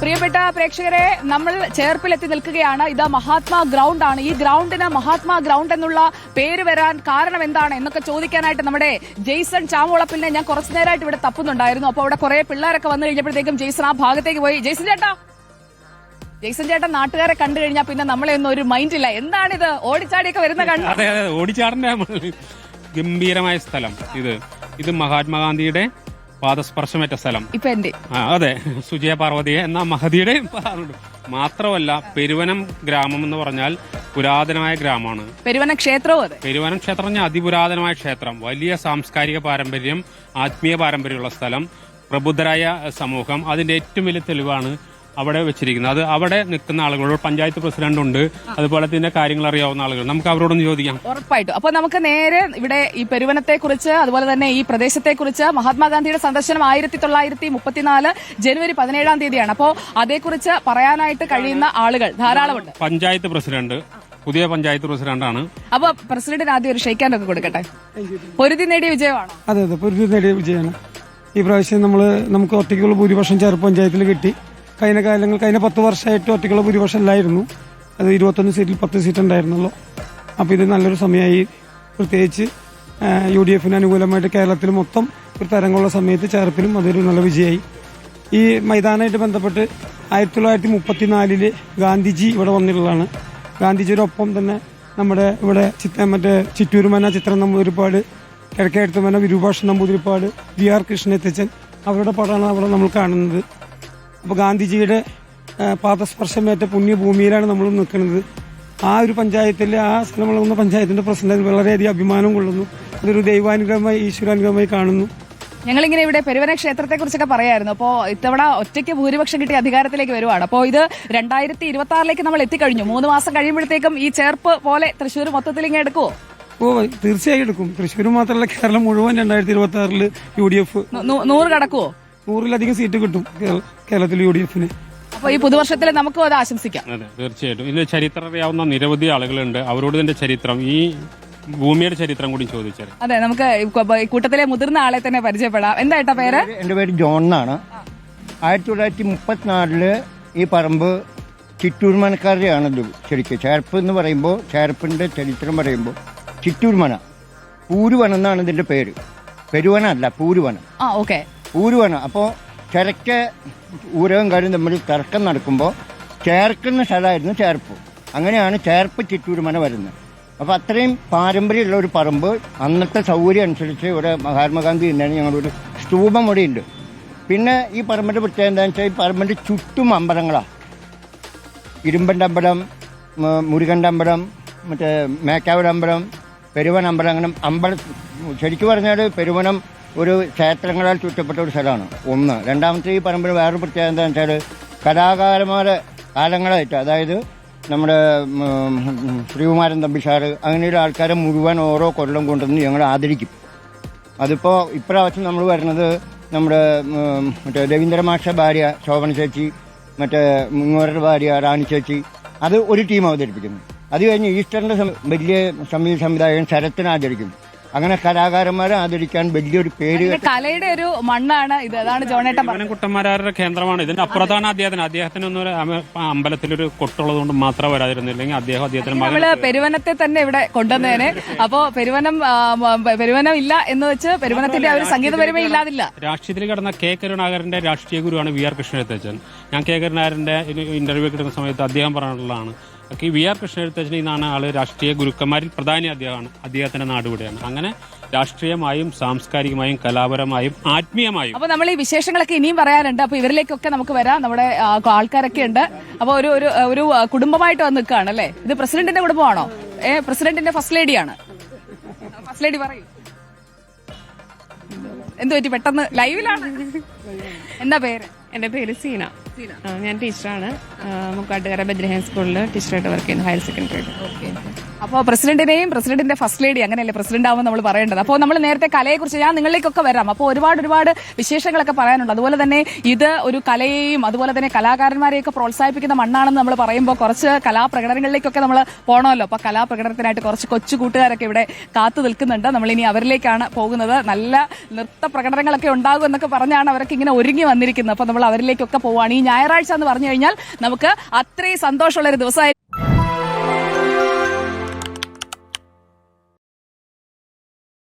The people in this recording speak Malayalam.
പ്രിയപ്പെട്ട പ്രേക്ഷകരെ, നമ്മൾ ചേർപ്പിലെത്തി നിൽക്കുകയാണ്. ഇത് മഹാത്മാ ഗ്രൗണ്ട് ആണ്. ഈ ഗ്രൗണ്ടിന് മഹാത്മാ ഗ്രൗണ്ട് എന്നുള്ള പേര് വരാൻ കാരണം എന്താണ് എന്നൊക്കെ ചോദിക്കാനായിട്ട് നമ്മുടെ ജെയ്സൺ ചാമുളപ്പിലിനെ ഞാൻ കുറച്ചു നേരമായിട്ട് ഇവിടെ തപ്പുന്നുണ്ടായിരുന്നു. അപ്പൊ അവിടെ കുറെ പിള്ളേരൊക്കെ വന്നു കഴിഞ്ഞപ്പോഴത്തേക്കും ജെയ്സൺ ആ ഭാഗത്തേക്ക് പോയി. ജെയ്സൺ ചേട്ടാ നാട്ടുകാരെ കണ്ടു കഴിഞ്ഞാൽ പിന്നെ നമ്മളെ ഒന്നും ഒരു മൈൻഡില്ല. എന്താണിത് ഓടിച്ചാടിയൊക്കെ വരുന്ന കണ്ടു? അതെ, ഓടിച്ചാടിന്റെ ഗംഭീരമായ സ്ഥലം ഇത് മഹാത്മാഗാന്ധിയുടെ പാദസ്പർശമേറ്റ സ്ഥലം. ഇപ്പൊ എന്റെ അതെ, സുജയ പാർവതിയെ എന്ന മഹതിയുടെ മാത്രമല്ല, പെരുവനം ഗ്രാമം എന്ന് പറഞ്ഞാൽ പുരാതനമായ ഗ്രാമമാണ്. പെരുവനം ക്ഷേത്രവും അതെ. പെരുവനം ക്ഷേത്രം പറഞ്ഞാൽ അതിപുരാതനമായ ക്ഷേത്രം, വലിയ സാംസ്കാരിക പാരമ്പര്യം, ആത്മീയ പാരമ്പര്യമുള്ള സ്ഥലം, പ്രബുദ്ധരായ സമൂഹം. അതിന്റെ ഏറ്റവും വലിയ തെളിവാണ് അവിടെ വെച്ചിരിക്കുന്നത്. അത് അവിടെ നിൽക്കുന്ന ആളുകളോട് പഞ്ചായത്ത് പ്രസിഡന്റ് ഉണ്ട്, അതുപോലെ തന്നെ കാര്യങ്ങൾ അറിയാവുന്ന ആളുകൾ, നമുക്ക് അവരോടൊന്ന് ചോദിക്കാം. ഉറപ്പായിട്ടും. അപ്പൊ നമുക്ക് നേരെ ഇവിടെ ഈ പെരുവനത്തെ കുറിച്ച്, അതുപോലെ തന്നെ ഈ പ്രദേശത്തെ കുറിച്ച്, മഹാത്മാഗാന്ധിയുടെ സന്ദർശനം 1934 ജനുവരി 17 അപ്പോ അതേക്കുറിച്ച് പറയാനായിട്ട് കഴിയുന്ന ആളുകൾ ധാരാളമുണ്ട്. പഞ്ചായത്ത് പ്രസിഡന്റ്, പുതിയ പഞ്ചായത്ത് പ്രസിഡന്റാണ്. അപ്പൊ പ്രസിഡന്റിന് ആദ്യം ഒരു ഷെയ്ക്കാനൊക്കെ കൊടുക്കട്ടെ. പൊരുതി നേടിയ വിജയമാണ്. അതെ, പൊരുതി നേടിയ വിജയമാണ്. ഈ പ്രാവശ്യം നമുക്ക് ഒറ്റയ്ക്കുള്ള ഭൂരിപക്ഷം ചേർപ്പ് പഞ്ചായത്തിൽ കിട്ടി. കഴിഞ്ഞ 10 വർഷമായിട്ട് ഒറ്റയ്ക്കുള്ള ഭൂരിപക്ഷം ഇല്ലായിരുന്നു. അത് 21 സീറ്റിൽ 10 സീറ്റ് ഉണ്ടായിരുന്നുള്ളൂ. അപ്പോൾ ഇത് നല്ലൊരു സമയമായി. പ്രത്യേകിച്ച് UDF അനുകൂലമായിട്ട് കേരളത്തിൽ മൊത്തം ഒരു തരംഗമുള്ള സമയത്ത് ചേർപ്പിലും അതൊരു നല്ല വിജയമായി. ഈ മൈതാനമായിട്ട് ബന്ധപ്പെട്ട് 1934 ഗാന്ധിജി ഇവിടെ വന്നിട്ടുള്ളതാണ്. ഗാന്ധിജിയുടെ ഒപ്പം തന്നെ നമ്മുടെ ഇവിടെ ചിറ്റൂരുമന ചിത്രം നമ്പൂതിരിപ്പാട്, കിഴക്കേടത്തുമന വിരൂപാക്ഷൻ നമ്പൂതിരിപ്പാട്, VR കൃഷ്ണത്തച്ഛൻ, അവരുടെ പടമാണ് അവിടെ നമ്മൾ കാണുന്നത്. അപ്പോൾ ഗാന്ധിജിയുടെ പാദസ്പർശമേറ്റ പുണ്യഭൂമിയിലാണ് നമ്മൾ നിൽക്കുന്നത്. ആ ഒരു പഞ്ചായത്തിലെ, ആ സ്ഥലമുള്ള പഞ്ചായത്തിന്റെ പ്രസിഡന്റ് വളരെയധികം അഭിമാനം കൊള്ളുന്നു. അതൊരു ദൈവാനുഗ്രഹമായി, ഈശ്വരാനുഗ്രഹമായി കാണുന്നു. ഞങ്ങളിങ്ങനെ ഇവിടെ പെരുവന ക്ഷേത്രത്തെ കുറിച്ചൊക്കെ പറയായിരുന്നു. അപ്പോൾ ഇത്തവണ ഒറ്റയ്ക്ക് ഭൂരിപക്ഷം കിട്ടി അധികാരത്തിലേക്ക് വരുവാണ്. അപ്പോൾ ഇത് 2026 നമ്മൾ എത്തിക്കഴിഞ്ഞു. 3 മാസം കഴിയുമ്പോഴത്തേക്കും ഈ ചേർപ്പ് പോലെ തൃശ്ശൂർ മൊത്തത്തിൽ ഇങ്ങനെ എടുക്കുവോ? തീർച്ചയായും എടുക്കും. തൃശ്ശൂർ മാത്രമല്ല, കേരളം മുഴുവൻ 2026 UDF 100 കടക്കുവോ? 100-ലധികം സീറ്റ് കിട്ടും കേരളത്തിൽ UDF-ന്. അപ്പൊ ഈ പുതുവർഷത്തിൽ നമുക്കും അത് ആശംസിക്കാം. അതെ, തീർച്ചയായിട്ടും. ഇതിന്റെ ചരിത്രം അറിയാവുന്ന നിരവധി ആളുകളുണ്ട്. അവരോട് ഇതിന്റെ ചരിത്രം, ഈ ഭൂമിയുടെ ചരിത്രം കൂടി ചോദിച്ചാൽ. അതെ, നമുക്ക് കൂട്ടത്തിലെ മുതിർന്ന ആളെ തന്നെ പരിചയപ്പെടാം. എന്താ ഏട്ടാ പേര്? എന്റെ പേര് ജോൺ എന്നാണ്. 1934 ഈ പറമ്പ് ചിറ്റൂർമനക്കാരുടെയാണത്. ശരിക്കും ചേർപ്പ് എന്ന് പറയുമ്പോൾ, ചേർപ്പിന്റെ ചരിത്രം പറയുമ്പോൾ ചിറ്റൂർമന, പൂരുവനം എന്നാണ് ഇതിന്റെ പേര്. പെരുവന അല്ല, പൂരുവനം. പൂരുവനം. അപ്പോൾ ചിരക്ക് ഊരകം കാര്യം തമ്മിൽ തർക്കം നടക്കുമ്പോൾ ചേർക്കുന്ന സ്ഥലമായിരുന്നു ചേർപ്പ്. അങ്ങനെയാണ് ചേർപ്പ് ചിറ്റൂർമന വരുന്നത്. അപ്പോൾ അത്രയും പാരമ്പര്യമുള്ള ഒരു പറമ്പ്. അന്നത്തെ സൗകര്യം അനുസരിച്ച് ഇവിടെ മഹാത്മാഗാന്ധി തന്നെയാണ് ഞങ്ങളൊരു സ്തൂപം ഇവിടെ ഉണ്ട്. പിന്നെ ഈ പറമ്പിൻ്റെ പ്രത്യേകത എന്താണെന്ന് വെച്ചാൽ, ഈ പറമ്പിൻ്റെ ചുറ്റും അമ്പലങ്ങളാണ്. ഇരുമ്പൻ്റെ അമ്പലം, മുരുകൻ്റെ അമ്പലം, മറ്റേ മേക്കാവൂർ അമ്പലം, പെരുവൻ അമ്പലം. അങ്ങനെ ശരിക്കും പറഞ്ഞാൽ പെരുവനം ഒരു ക്ഷേത്രങ്ങളാൽ ചുറ്റപ്പെട്ട ഒരു സ്ഥലമാണ്. ഒന്ന്. രണ്ടാമത്തെ, ഈ പറമ്പിന് വേറൊരു പ്രത്യേകത എന്താണെന്ന് വെച്ചാൽ, കലാകാരന്മാരെ കാലങ്ങളായിട്ട്, അതായത് നമ്മുടെ ശ്രീകുമാരൻ തമ്പിസാറ്, അങ്ങനെയുള്ള ആൾക്കാരെ മുഴുവൻ ഓരോ കൊല്ലം കൊണ്ടുവന്ന് ഞങ്ങൾ ആദരിക്കും. അതിപ്പോൾ ഇപ്രാവശ്യം നമ്മൾ വരുന്നത് നമ്മുടെ മറ്റേ രവീന്ദ്ര മാഷ ഭാര്യ ശോഭന ചേച്ചി, മറ്റേ മുങ്ങോരുടെ ഭാര്യ റാണി ചേച്ചി, അത് ഒരു ടീം അവതരിപ്പിക്കുന്നു. അത് കഴിഞ്ഞ് ഈസ്റ്ററിൻ്റെ വലിയ സംവിധായകൻ ശരത്തിനെ ആദരിക്കും. അങ്ങനെ കലാകാരന്മാരെ ആദരിക്കാൻ വലിയൊരു പേര്, കലയുടെ ഒരു മണ്ണാണ് ഇത്. അതാണ് ജോണേട്ടൻ കുട്ടന്മാരുടെ കേന്ദ്രമാണ്. ഇതിന്റെ അപ്പുറത്താണ് അദ്ദേഹത്തിനൊന്നും അമ്പലത്തിലൊരു കൊട്ടുള്ളത് കൊണ്ട് മാത്രം വരാതിരുന്നില്ലെങ്കിൽ അദ്ദേഹത്തിന് പെരുവനത്തെ തന്നെ ഇവിടെ കൊണ്ടുവന്നേനെ. അപ്പോ പെരുവനം ഇല്ല എന്ന് വെച്ച് പെരുവനത്തിന്റെ ഒരു സംഗീതപരമേ ഇല്ലാതില്ല. രാഷ്ട്രീയത്തിൽ കിടന്ന കെ കരുണാകരന്റെ രാഷ്ട്രീയ ഗുരുവാണ് VR കൃഷ്ണത്തച്ഛൻ. ഞാൻ കെ കരുണാകരന്റെ ഇന്റർവ്യൂ കിട്ടുന്ന സമയത്ത് അദ്ദേഹം പറഞ്ഞിട്ടുള്ളതാണ്, VR കൃഷ്ണത്തച്ഛൻ എന്നാണ് ആള് രാഷ്ട്രീയ ഗുരുക്കന്മാരിൽ പ്രധാനി അദ്ദേഹമാണ്. അദ്ദേഹത്തിന്റെ നാടുകൂടെയാണ്. അങ്ങനെ രാഷ്ട്രീയമായും സാംസ്കാരികമായും കലാപരമായും ആത്മീയമായും. അപ്പൊ നമ്മൾ ഈ വിശേഷങ്ങളൊക്കെ ഇനിയും പറയാനുണ്ട്. അപ്പൊ ഇവരിലേക്കൊക്കെ നമുക്ക് വരാം. നമ്മുടെ ആൾക്കാരൊക്കെ ഉണ്ട്. അപ്പൊ ഒരു കുടുംബമായിട്ട് വന്ന് നിൽക്കുകയാണ് അല്ലേ? ഇത് പ്രസിഡന്റിന്റെ കുടുംബമാണോ? പ്രസിഡന്റിന്റെ ഫസ്റ്റ് ലേഡിയാണ്. ഫസ്റ്റ് ലേഡി പറയൂ, എന്ത് പറ്റി പെട്ടെന്ന്? ലൈവിലാണ്. എന്താ പേര്? എന്റെ പേര് സീന. ഞാൻ ടീച്ചറാണ്. മുക്കാട്ടുകര ബദ്രഹൻ സ്കൂളിൽ ടീച്ചറായിട്ട് വർക്ക് ചെയ്യുന്നു, ഹയർ സെക്കൻഡറി. അപ്പോൾ പ്രസിഡന്റിനെയും പ്രസിഡന്റിന്റെ ഫസ്റ്റ് ലേഡി, അങ്ങനെയല്ലേ പ്രസിഡന്റ് ആവുമ്പോൾ നമ്മൾ പറയേണ്ടത്. അപ്പോൾ നമ്മൾ നേരത്തെ കലയെക്കുറിച്ച് ഞാൻ നിങ്ങളിലേക്കൊക്കെ വരാം. അപ്പോൾ ഒരുപാട് വിശേഷങ്ങളൊക്കെ പറയാനുണ്ട്. അതുപോലെ തന്നെ ഇത് ഒരു കലയെയും അതുപോലെ തന്നെ കലാകാരന്മാരെയൊക്കെ പ്രോത്സാഹിപ്പിക്കുന്ന മണ്ണാണെന്ന് നമ്മൾ പറയുമ്പോൾ കുറച്ച് കലാപ്രകടനങ്ങളിലേക്കൊക്കെ നമ്മൾ പോകണമല്ലോ. അപ്പോൾ കലാപ്രകടനത്തിനായിട്ട് കുറച്ച് കൊച്ചു കൂട്ടുകാരൊക്കെ ഇവിടെ കാത്തു നിൽക്കുന്നുണ്ട്. നമ്മളിനി അവരിലേക്കാണ് പോകുന്നത്. നല്ല നൃത്ത പ്രകടനങ്ങളൊക്കെ ഉണ്ടാകും എന്നൊക്കെ പറഞ്ഞാണ് അവരൊക്കെ ഇങ്ങനെ ഒരുങ്ങി വന്നിരിക്കുന്നത്. അപ്പോൾ നമ്മൾ അവരിലേക്കൊക്കെ പോവുകയാണ്. ഈ ഈ ഞായറാഴ്ച എന്ന് പറഞ്ഞു കഴിഞ്ഞാൽ നമുക്ക് അത്രയും സന്തോഷമുള്ള ഒരു ദിവസമായി